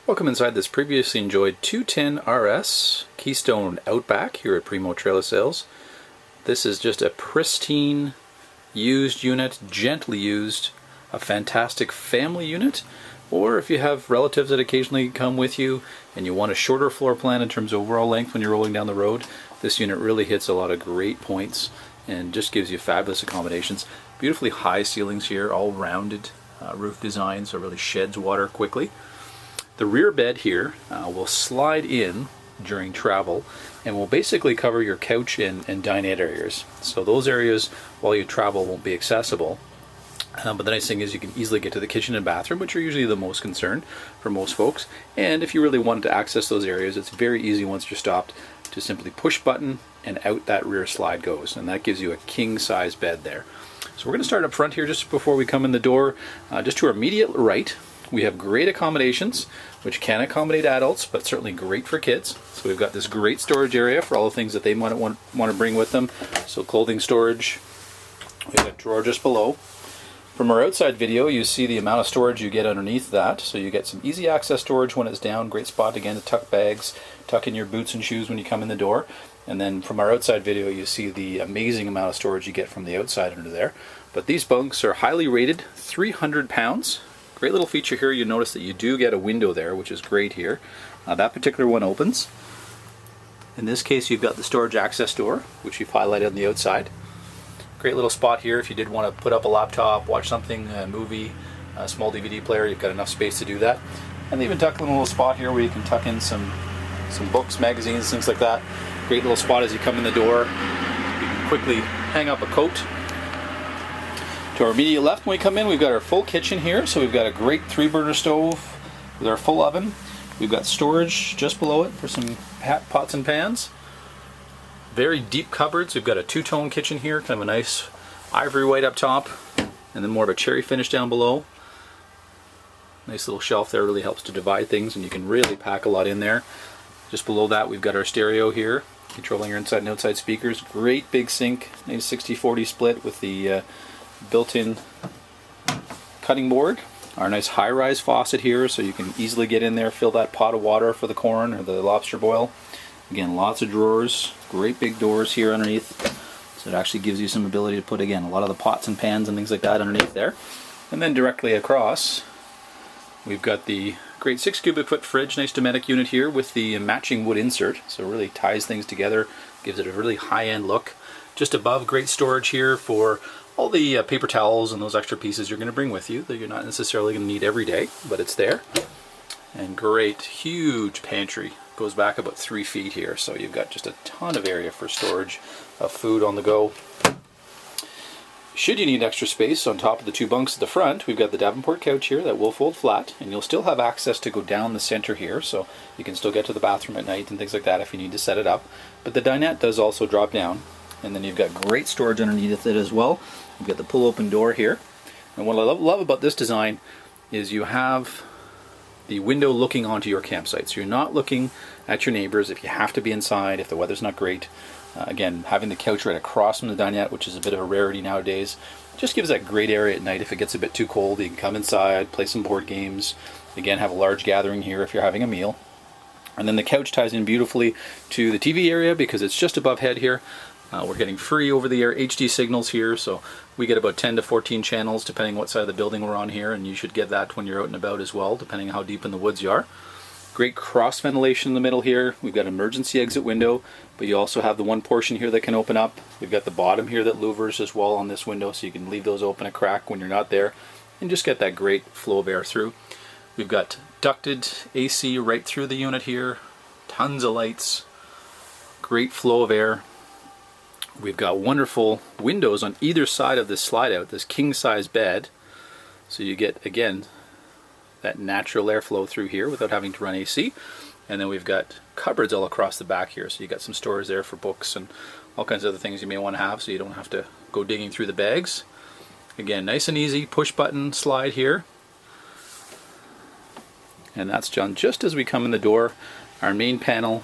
Welcome inside this previously enjoyed 210 RS Keystone Outback here at Primo Trailer Sales. This is just a pristine used unit, gently used, a fantastic family unit, or if you have relatives that occasionally come with you and you want a shorter floor plan in terms of overall length when you're rolling down the road, this unit really hits a lot of great points and just gives you fabulous accommodations. Beautifully high ceilings here, all rounded roof design, so it really sheds water quickly. The rear bed here will slide in during travel and will basically cover your couch and dinette areas. So those areas while you travel won't be accessible. But the nice thing is you can easily get to the kitchen and bathroom, which are usually the most concern for most folks. And if you really wanted to access those areas, it's very easy once you're stopped to simply push button and out that rear slide goes. And that gives you a king size bed there. So we're going to start up front here just before we come in the door. Just to our immediate right, we have great accommodations, which can accommodate adults, but certainly great for kids. So we've got this great storage area for all the things that they might want to bring with them. So clothing storage. We have a drawer just below. From our outside video, you see the amount of storage you get underneath that. So you get some easy access storage when it's down. Great spot again to tuck bags, tuck in your boots and shoes when you come in the door. And then from our outside video, you see the amazing amount of storage you get from the outside under there. But these bunks are highly rated, 300 pounds. Great little feature here, you notice that you do get a window there, which is great here. That particular one opens. In this case, you've got the storage access door, which you've highlighted on the outside. Great little spot here if you did want to put up a laptop, watch something, a movie, a small DVD player, you've got enough space to do that. And they even tuck in a little spot here where you can tuck in some books, magazines, things like that. Great little spot as you come in the door. You can quickly hang up a coat. To our immediate left when we come in, we've got our full kitchen here. So we've got a great 3-burner stove with our full oven. We've got storage just below it for some pots and pans. Very deep cupboards. We've got a 2-tone kitchen here, kind of a nice ivory white up top, and then more of a cherry finish down below. Nice little shelf there, really helps to divide things, and you can really pack a lot in there. Just below that, we've got our stereo here, controlling your inside and outside speakers. Great big sink, nice 60-40 split with the built-in cutting board. Our nice high-rise faucet here, so you can easily get in there, fill that pot of water for the corn or the lobster boil. Again, lots of drawers, great big doors here underneath, so it actually gives you some ability to put, again, a lot of the pots and pans and things like that underneath there. And then directly across, we've got the great 6 cubic foot fridge, nice Dometic unit here with the matching wood insert, so it really ties things together, gives it a really high-end look. Just above, great storage here for all the paper towels and those extra pieces you're going to bring with you that you're not necessarily going to need every day, but it's there. And great, huge pantry. Goes back about 3 feet here, so you've got just a ton of area for storage of food on the go. Should you need extra space on top of the 2 bunks at the front, we've got the Davenport couch here that will fold flat, and you'll still have access to go down the center here, so you can still get to the bathroom at night and things like that if you need to set it up. But the dinette does also drop down, and then you've got great storage underneath it as well. You've got the pull-open door here, and what I love about this design is you have the window looking onto your campsite, so you're not looking at your neighbors if you have to be inside, if the weather's not great. Again, having the couch right across from the dinette, which is a bit of a rarity nowadays, just gives that great area at night. If it gets a bit too cold, you can come inside, play some board games, again, have a large gathering here if you're having a meal. And then the couch ties in beautifully to the TV area because it's just above head here. We're getting free over-the-air HD signals here, so we get about 10 to 14 channels depending what side of the building we're on here, and you should get that when you're out and about as well, depending on how deep in the woods you are. Great cross ventilation in the middle here. We've got an emergency exit window, but you also have the one portion here that can open up. We've got the bottom here that louvers as well on this window, so you can leave those open a crack when you're not there and just get that great flow of air through. We've got ducted AC right through the unit here, tons of lights, great flow of air. We've got wonderful windows on either side of this slide out, this king size bed, so you get, again, that natural airflow through here without having to run AC. And then we've got cupboards all across the back here, so you got some storage there for books and all kinds of other things you may want to have, so you don't have to go digging through the bags. Again, nice and easy, push button slide here. And that's done just as we come in the door. Our main panel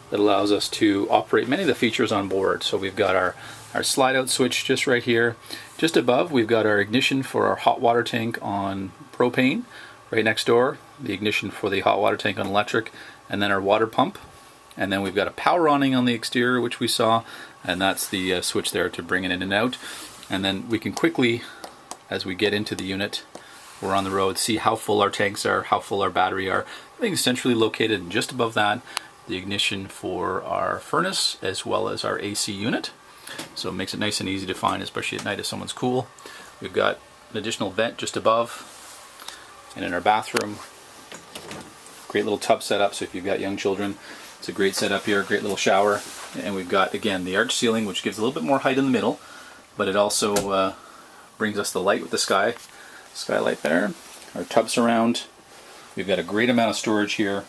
that allows us to operate many of the features on board. So we've got our slide out switch just right here. Just above, we've got our ignition for our hot water tank on propane. Right next door, the ignition for the hot water tank on electric, and then our water pump. And then we've got a power awning on the exterior, which we saw, and that's the switch there to bring it in and out. And then we can quickly, as we get into the unit, we're on the road, see how full our tanks are, how full our battery are. Everything's centrally located, and just above that, the ignition for our furnace as well as our AC unit. So it makes it nice and easy to find, especially at night if someone's cool. We've got an additional vent just above. And in our bathroom, great little tub setup, so if you've got young children, it's a great setup here, great little shower. And we've got, again, the arch ceiling, which gives a little bit more height in the middle, but it also brings us the light with the skylight there. Our tub surround. We've got a great amount of storage here.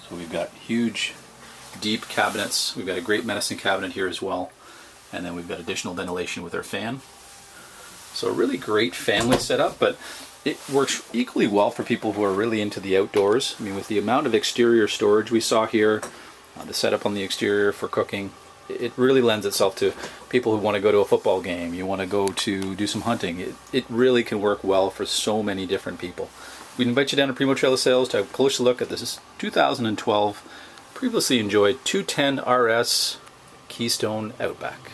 So we've got huge, deep cabinets. We've got a great medicine cabinet here as well. And then we've got additional ventilation with our fan. So a really great family setup, but it works equally well for people who are really into the outdoors. I mean, with the amount of exterior storage we saw here, the setup on the exterior for cooking, it really lends itself to people who want to go to a football game, you want to go to do some hunting. It really can work well for so many different people. We'd invite you down to Primo Trailer Sales to have a closer look at this 2012 previously enjoyed 210 RS Keystone Outback.